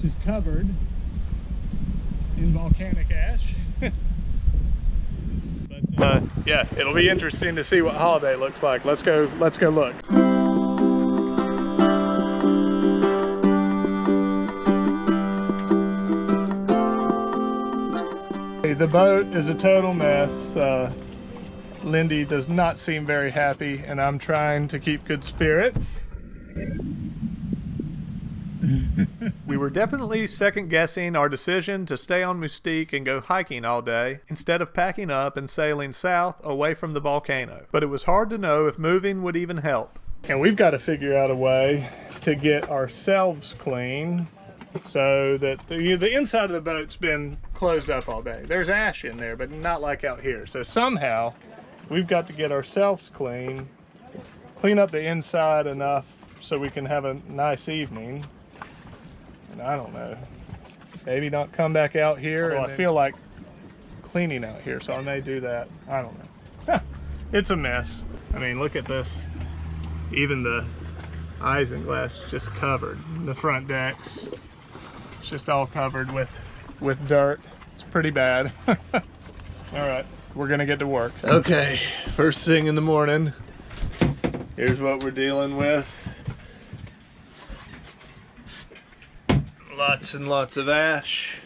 which is covered in volcanic ash. But yeah, it'll be interesting to see what Holiday looks like. Let's go look. The boat is a total mess. Lindy does not seem very happy, and I'm trying to keep good spirits. We were definitely second-guessing our decision to stay on Mustique and go hiking all day, instead of packing up and sailing south away from the volcano. But it was hard to know if moving would even help. And we've got to figure out a way to get ourselves clean so that the inside of the boat's been closed up all day. There's ash in there, but not like out here. So somehow we've got to get ourselves clean up the inside enough so we can have a nice evening. And I don't know, maybe not come back out here. I feel like cleaning out here, so I may do that. I don't know. It's a mess. I mean, look at this. Even the isinglass just covered. The front decks, it's just all covered with dirt. It's pretty bad. All right, we're gonna get to work. Okay, first thing in the morning. Here's what we're dealing with. Lots and lots of ash.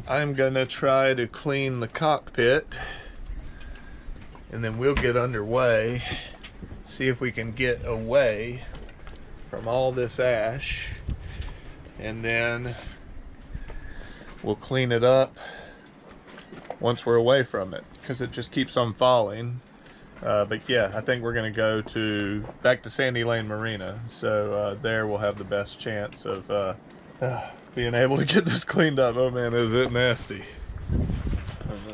I'm gonna try to clean the cockpit, and then we'll get underway, see if we can get away from all this ash, and then we'll clean it up once we're away from it, because it just keeps on falling. But yeah, I think we're gonna go back to Sandy Lane Marina. So there we'll have the best chance of being able to get this cleaned up. Oh man, is it nasty.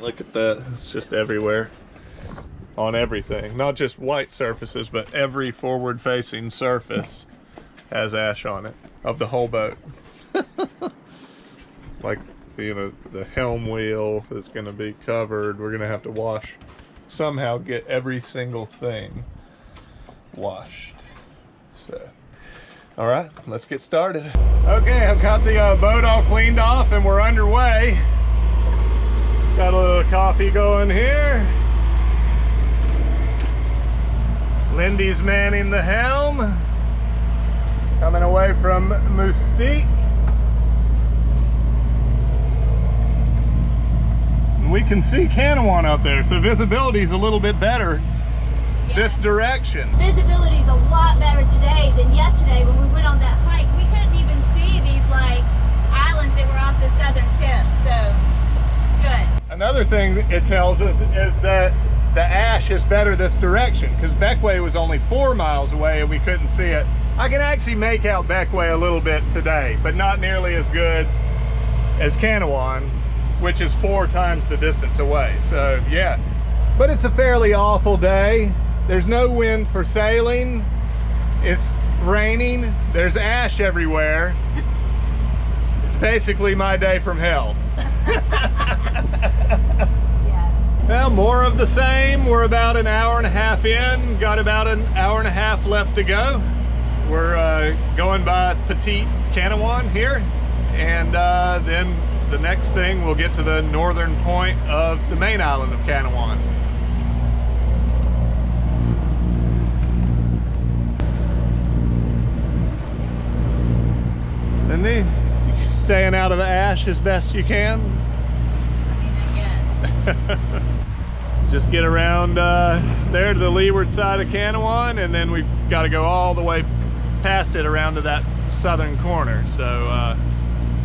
Look at that, it's just everywhere. On everything, not just white surfaces, but every forward facing surface has ash on it, of the whole boat. Like, you know, the helm wheel is gonna be covered. We're gonna have to somehow get every single thing washed. So, all right, let's get started. Okay, I've got the boat all cleaned off and we're underway. Got a little coffee going here. Lindy's manning the helm, coming away from Mustique. We can see Canouan up there, so visibility is a little bit better this direction. Visibility is a lot better today than yesterday when we went on that hike. We couldn't even see these like islands that were off the southern tip, so it's good. Another thing it tells us is that the ash is better this direction, because Beckway was only 4 miles away and we couldn't see it. I can actually make out Beckway a little bit today, but not nearly as good as Canouan, which is 4 times the distance away. So yeah, but it's a fairly awful day. There's no wind for sailing. It's raining. There's ash everywhere. It's basically my day from hell. Yeah. Well, more of the same. We're about an hour and a half in. Got about an hour and a half left to go. We're going by Petite Canouan here, and then the next thing, we'll get to the northern point of the main island of Canouan. Lindy, you staying out of the ash as best you can? I mean, I guess. Just get around there to the leeward side of Canouan, and then we've got to go all the way past it around to that southern corner. So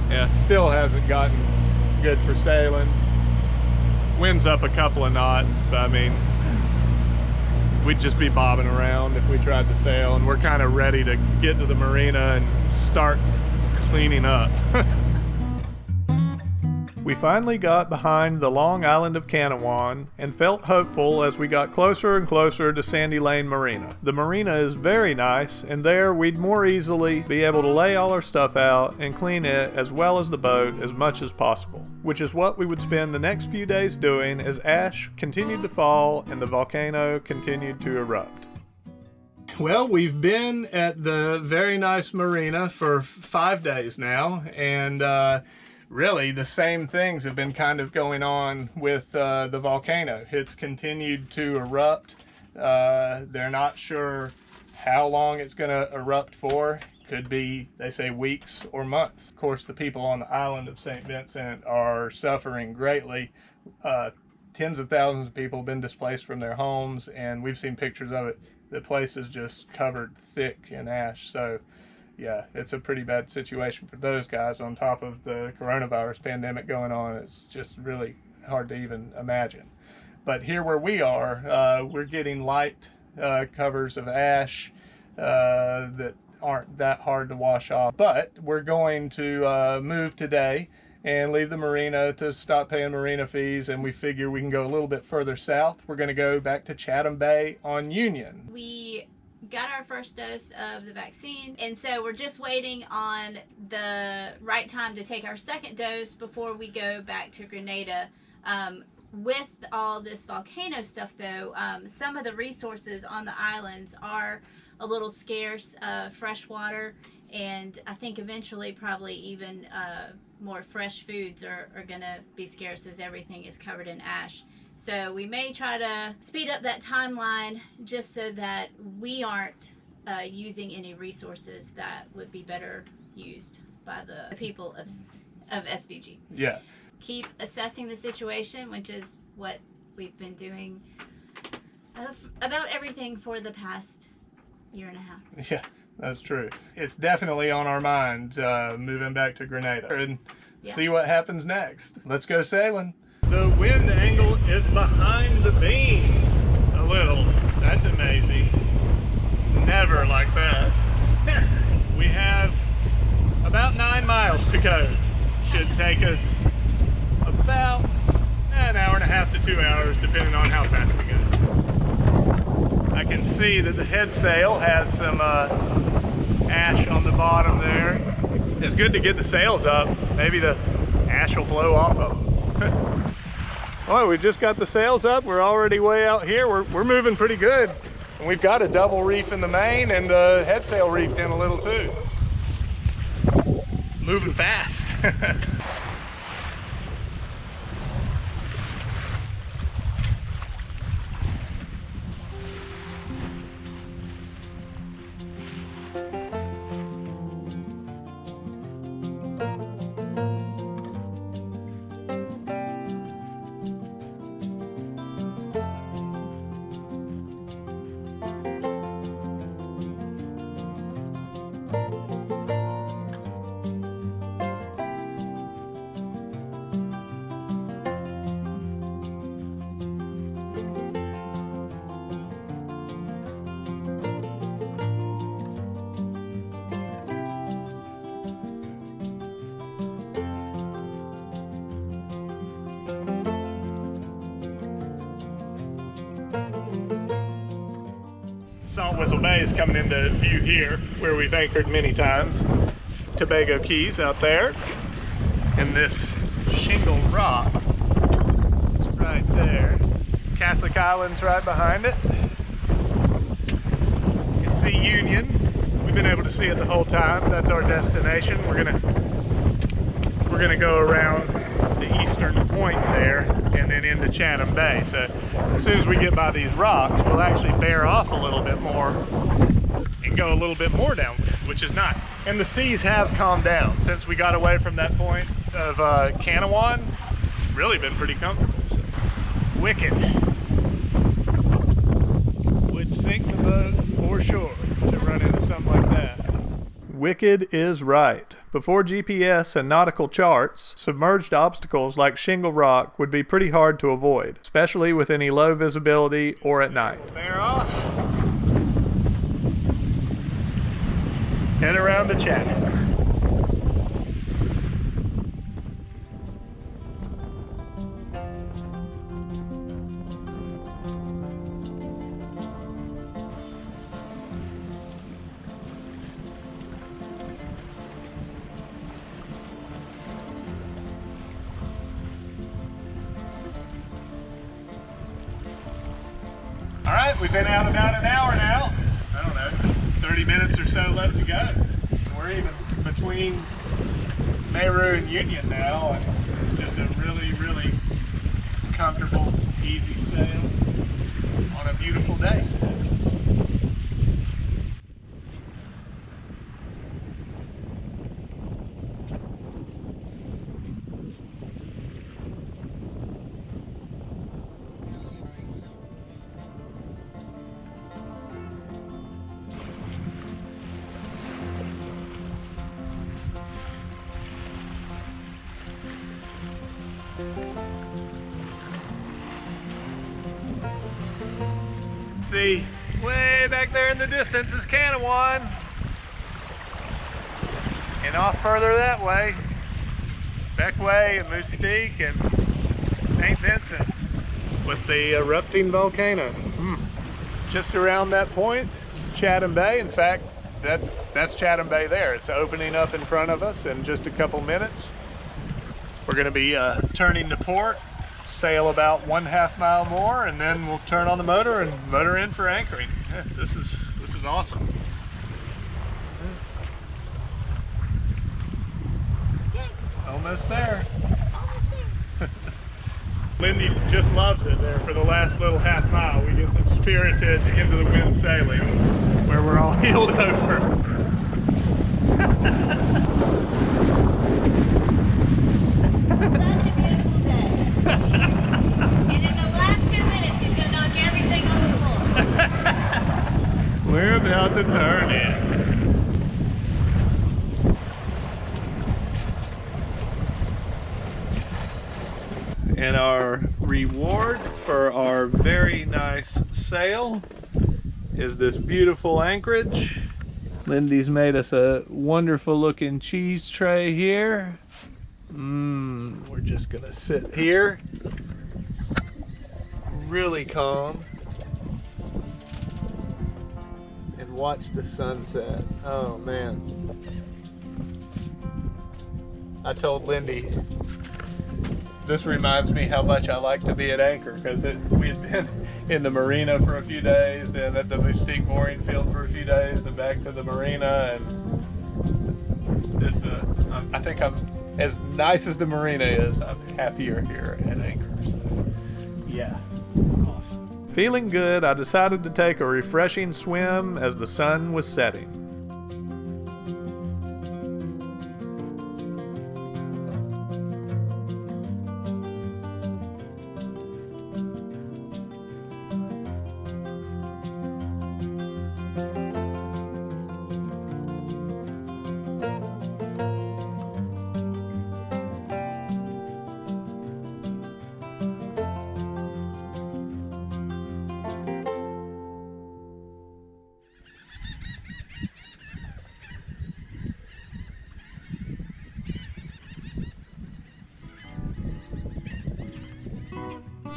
yeah, still hasn't gotten good for sailing. Wind's up a couple of knots, but I mean, we'd just be bobbing around if we tried to sail, and we're kind of ready to get to the marina and start cleaning up. We finally got behind the long island of Canouan and felt hopeful as we got closer and closer to Sandy Lane Marina. The marina is very nice, and there we'd more easily be able to lay all our stuff out and clean it as well as the boat as much as possible, which is what we would spend the next few days doing as ash continued to fall and the volcano continued to erupt. Well, we've been at the very nice marina for 5 days now, and really the same things have been kind of going on with the volcano. It's continued to erupt. They're not sure how long it's going to erupt for. Could be, they say, weeks or months. Of course, the people on the island of St. Vincent are suffering greatly. Tens of thousands of people have been displaced from their homes, and we've seen pictures of it. The place is just covered thick in ash. So yeah, it's a pretty bad situation for those guys on top of the coronavirus pandemic going on. It's just really hard to even imagine. But here where we are, we're getting light covers of ash that aren't that hard to wash off. But we're going to move today and leave the marina to stop paying marina fees, and we figure we can go a little bit further south. We're going to go back to Chatham Bay on Union. We got our first dose of the vaccine, and so we're just waiting on the right time to take our second dose before we go back to Grenada. With all this volcano stuff though, some of the resources on the islands are a little scarce, fresh water, and I think eventually probably even more fresh foods are gonna be scarce as everything is covered in ash. So we may try to speed up that timeline just so that we aren't using any resources that would be better used by the people of SVG. Yeah. Keep assessing the situation, which is what we've been doing about everything for the past year and a half. Yeah, that's true. It's definitely on our mind moving back to Grenada and see what happens next. Let's go sailing. The wind angle is behind the beam a little. That's amazing. Never like that. We have about 9 miles to go. Should take us about an hour and a half to 2 hours, depending on how fast we go. I can see that the head sail has some ash on the bottom there. It's good to get the sails up. Maybe the ash will blow off of them. Oh, we just got the sails up. We're already way out here. We're moving pretty good. And we've got a double reef in the main and the head sail reefed in a little too. Moving fast. Salt Whistle Bay is coming into view here, where we've anchored many times. Tobago Keys out there, and this shingle rock is right there. Catholic Island's right behind it. You can see Union. We've been able to see it the whole time. That's our destination. We're gonna go around the eastern point there and then into Chatham Bay. So as soon as we get by these rocks, we'll actually bear off a little bit more and go a little bit more downwind, which is nice. And the seas have calmed down since we got away from that point of Canouan. It's really been pretty comfortable. Wicked would sink the boat for sure to run into something like that. Wicked is right. Before GPS and nautical charts, submerged obstacles like Shingle Rock would be pretty hard to avoid, especially with any low visibility or at night. Bear off. Head around to Chatham. All right, we've been out about an hour now. I don't know, 30 minutes or so left to go. We're even between Meru and Union now, and just a really, really comfortable, easy sail on a beautiful day. See, way back there in the distance is Canouan, and off further that way, Beckway and Moustique and St Vincent with the erupting volcano. Just around that point is Chatham Bay. In fact, that's Chatham Bay there. It's opening up in front of us in just a couple minutes. We're going to be turning to port, sail about 1/2 mile more, and then we'll turn on the motor and motor in for anchoring. This is awesome. Almost there. Lindy just loves it there for the last little 1/2 mile. We get some spirited into the wind sailing where we're all heeled over. Such a beautiful day. And in the last 2 minutes, he's going to knock everything on the floor. We're about to turn in. And our reward for our very nice sail is this beautiful anchorage. Lindy's made us a wonderful looking cheese tray here. We're just gonna sit here, really calm, and watch the sunset. Oh man. I told Lindy, this reminds me how much I like to be at anchor, because we had been in the marina for a few days, then at the Moustique mooring field for a few days, and back to the marina, and this, I think I'm, as nice as the marina is, I'm happier here at anchor. So, yeah, awesome. Feeling good, I decided to take a refreshing swim as the sun was setting.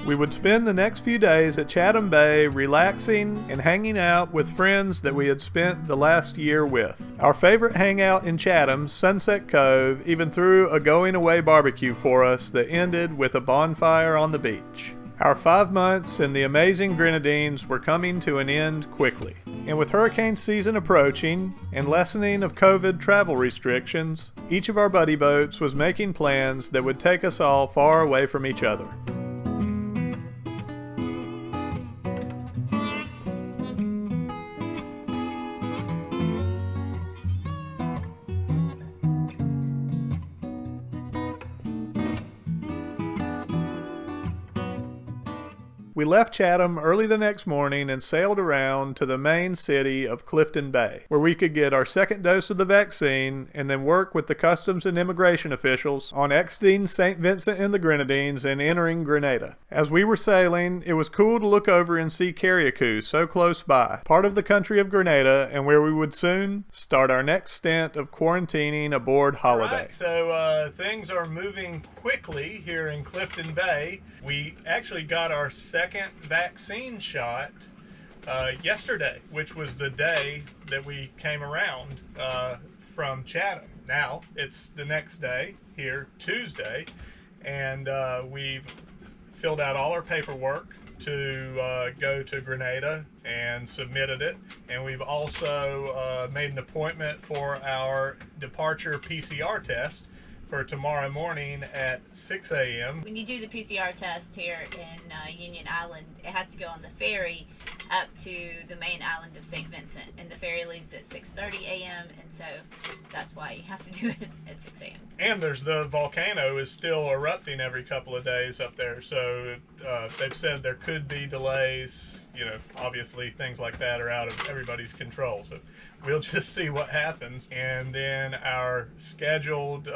We would spend the next few days at Chatham Bay relaxing and hanging out with friends that we had spent the last year with. Our favorite hangout in Chatham, Sunset Cove, even threw a going away barbecue for us that ended with a bonfire on the beach. Our 5 months in the amazing Grenadines were coming to an end quickly. And with hurricane season approaching and lessening of COVID travel restrictions, each of our buddy boats was making plans that would take us all far away from each other. We left Chatham early the next morning and sailed around to the main city of Clifton Bay, where we could get our second dose of the vaccine and then work with the customs and immigration officials on exiting St Vincent and the Grenadines and entering Grenada. As we were sailing, it was cool to look over and see Carriacou so close by, part of the country of Grenada, and where we would soon start our next stint of quarantining aboard Holiday. All right, so things are moving quickly here in Clifton Bay. We actually got our second vaccine shot yesterday, which was the day that we came around from Chatham. Now it's the next day here, Tuesday, and we've filled out all our paperwork to go to Grenada and submitted it. And we've also made an appointment for our departure PCR test for tomorrow morning at 6 a.m. When you do the PCR test here in Union Island, it has to go on the ferry up to the main island of St Vincent, and the ferry leaves at 6:30 a.m. and so that's why you have to do it at 6 a.m. And there's the volcano is still erupting every couple of days up there, so they've said there could be delays. You know, obviously things like that are out of everybody's control, so we'll just see what happens. And then our scheduled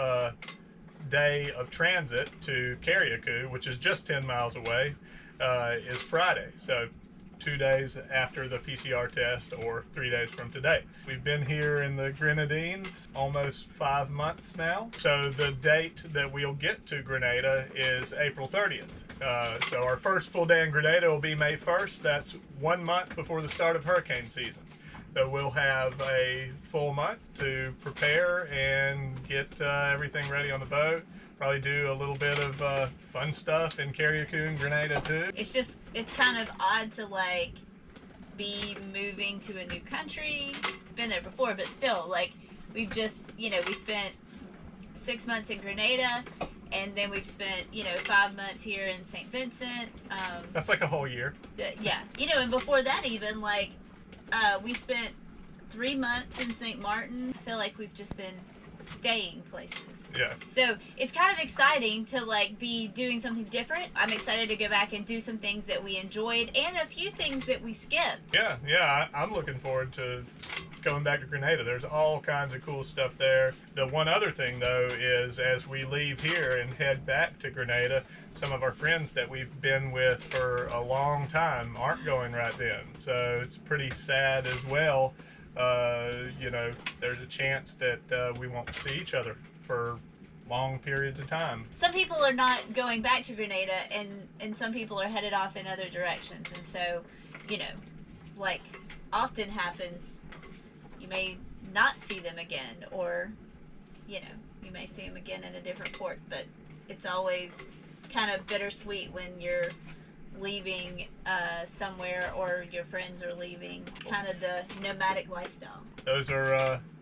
day of transit to Carriacou, which is just 10 miles away, is Friday. So 2 days after the PCR test, or 3 days from today. We've been here in the Grenadines almost 5 months now. So the date that we'll get to Grenada is April 30th. So our first full day in Grenada will be May 1st. That's 1 month before the start of hurricane season. So we'll have a full month to prepare and get everything ready on the boat. Probably do a little bit of fun stuff in Carriacou and Grenada too. It's kind of odd to like be moving to a new country. Been there before, but still, like, we've just, we spent 6 months in Grenada, and then we've spent 5 months here in St Vincent. That's like a whole year. Yeah, and before that even, like, we spent 3 months in St Martin. I feel like we've just been staying places. Yeah. So it's kind of exciting to like be doing something different. I'm excited to go back and do some things that we enjoyed and a few things that we skipped. Yeah, I'm looking forward to going back to Grenada. There's all kinds of cool stuff there. The one other thing though is as we leave here and head back to Grenada, some of our friends that we've been with for a long time aren't going right then. So it's pretty sad as well. There's a chance that we won't see each other for long periods of time. Some people are not going back to Grenada, and some people are headed off in other directions. And so, like often happens, you may not see them again, or, you may see them again in a different port. But it's always kind of bittersweet when you're leaving somewhere or your friends are leaving. Kind of the nomadic lifestyle.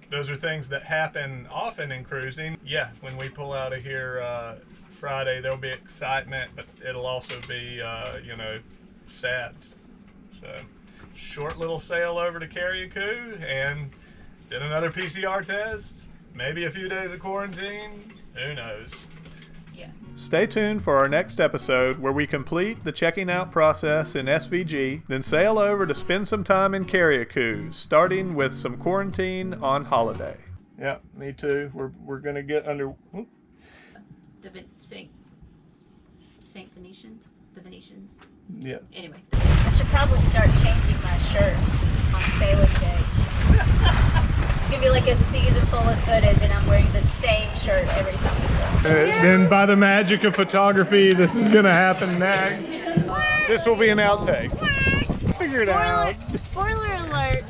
Those are things that happen often in cruising. Yeah, when we pull out of here Friday, there'll be excitement, but it'll also be sad. So short little sail over to Carriacou and did another PCR test, maybe a few days of quarantine, who knows. Yeah. Stay tuned for our next episode where we complete the checking out process in SVG, then sail over to spend some time in Carriacou, starting with some quarantine on holiday. Yeah, me too. We're gonna get under. The St Venetians. The Venetians. Yeah. Anyway, I should probably start changing my shirt on sailing day. It's gonna be like a season full of footage, and I'm wearing the same shirt every time we sail. Then by the magic of photography, this is gonna happen next. This will be an outtake. Figure it out. Spoiler alert.